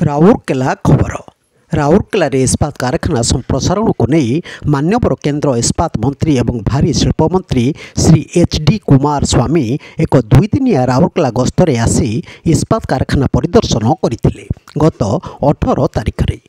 राउरकेला खबर राउरकेला इस्पात कारखाना संप्रसारण को नहीं मान्यवर केंद्र इस्पात मंत्री एवं भारी शिल्प मंत्री श्री एच.डी. कुमार स्वामी एक दुईदिनिया राउरकेला गस्तरे आसी इस्पात कारखाना परिदर्शन करथिले। गत 18 तारिख रे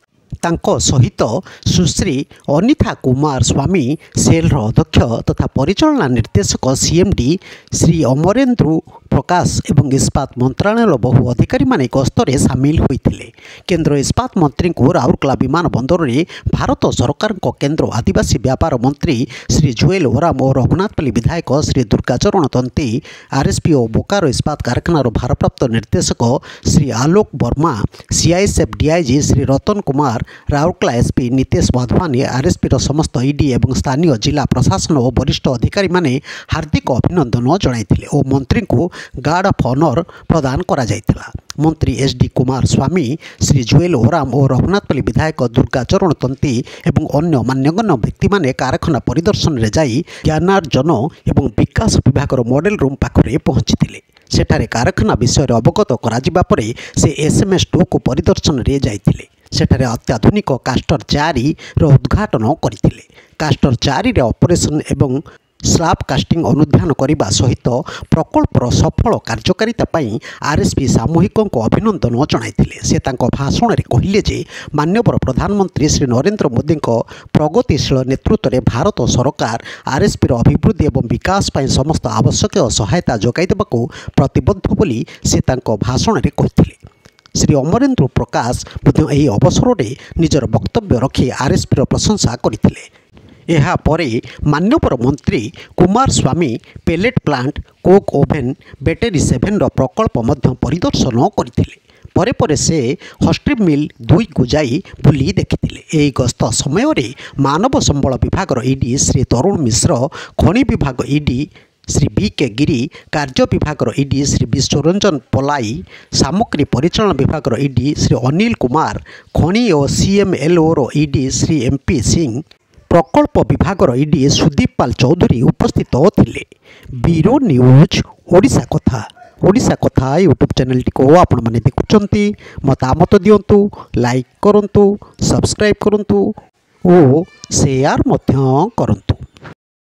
तांको सहित सुश्री अनिता कुमार स्वामी सेल्र अध्यक्ष तथा परिचालना निर्देशक सीएमडी श्री अमरेंद्र प्रकाश एवं इस्पात मंत्रालय बहु अधिकारी माने गस्तरे सामिल होइथिले। केंद्र इस्पात मंत्री को राउरकेला विमान बंदर में भारत सरकार केंद्र आदिवासी व्यापार मंत्री श्री जुएल ओराम और रघुनाथपल्ली विधायक श्री दुर्गाचरण तंती आरएसपीओ बोकारो इस्पात कारखानार भारप्राप्त निर्देशक Shri Alok Verma CISF DIG Shri Ratan Kumar Rourkela SP Nitesh Wadhwani RSP समस्त ईडी और स्थानीय जिला प्रशासन और वरिष्ठ अधिकारी माने हार्दिक अभिनंदन जणाइथिले और मंत्री को गार्ड ऑफ ऑनर प्रदान करा जायतिला। मंत्री एच.डी. कुमार स्वामी श्री जुएल ओराम और रघुनाथपल्ली विधायक दुर्गाचरण तंती एवं अन्य मान्यगण्य व्यक्ति माने कारखाना परिदर्शन रे जाई ज्ञानार्जन एवं विकास विभाग मॉडल रूम पाखरे पहुंचीथिले। सेठारे कारखाना विषय अवगत करा परे से SMS2 को परिदर्शन रे जाइथिले। सेठारे अत्याधुनिक कास्टर 4 रो उद्घाटन करथिले। कास्टर 4 रे ऑपरेशन एवं स्लाब कास्टिंग अनुध्यान करने सहित प्रकल्पर सफल कार्यकारिता आरएसपी सामूहिक अभिनंदन जणाइथिले। से तांको भाषण में कहले जे मान्यवर प्रधानमंत्री श्री नरेंद्र मोदी प्रगतिशील नेतृत्व में भारत सरकार आरएसपी अभिवृद्धि और विकास पर समस्त आवश्यक सहायता जोगाई देबाकू प्रतिबद्ध बोली से तांको भाषण में कहथिले। श्री अमरेंद्र प्रकाश यह अवसर में निजर वक्तव्य रखी आरएसपी प्रशंसा करथिले। एहा परे मान्यवर मंत्री Kumar Swamy pellet plant coke oven battery 7 प्रकल्प मध्य परिदर्शन करथिले। परे परे से हस्ट्रीप मिल 2 को जाई बुली देखिथिले। एही गस्त समय रे मानव संबल विभाग ईडी श्री तरुण मिश्र, खनि विभाग ईडी श्री B.K. गिरी, कार्य विभाग ईडी श्री विश्वरंजन पलाई, सामग्री परिचालन विभाग ईडी श्री अनिल कुमार, खनि और CMLO ED Shri MP Singh, प्रकल्प विभाग ईडी सुदीप पाल चौधरी उपस्थित थिले। ब्यूरो न्यूज ओडिशा कथा यूट्यूब चैनल को आपण माने देखुचंती मतामत दियंतु, लाइक करंतु, सब्सक्राइब करंतु और शेयर मध्य करंतु।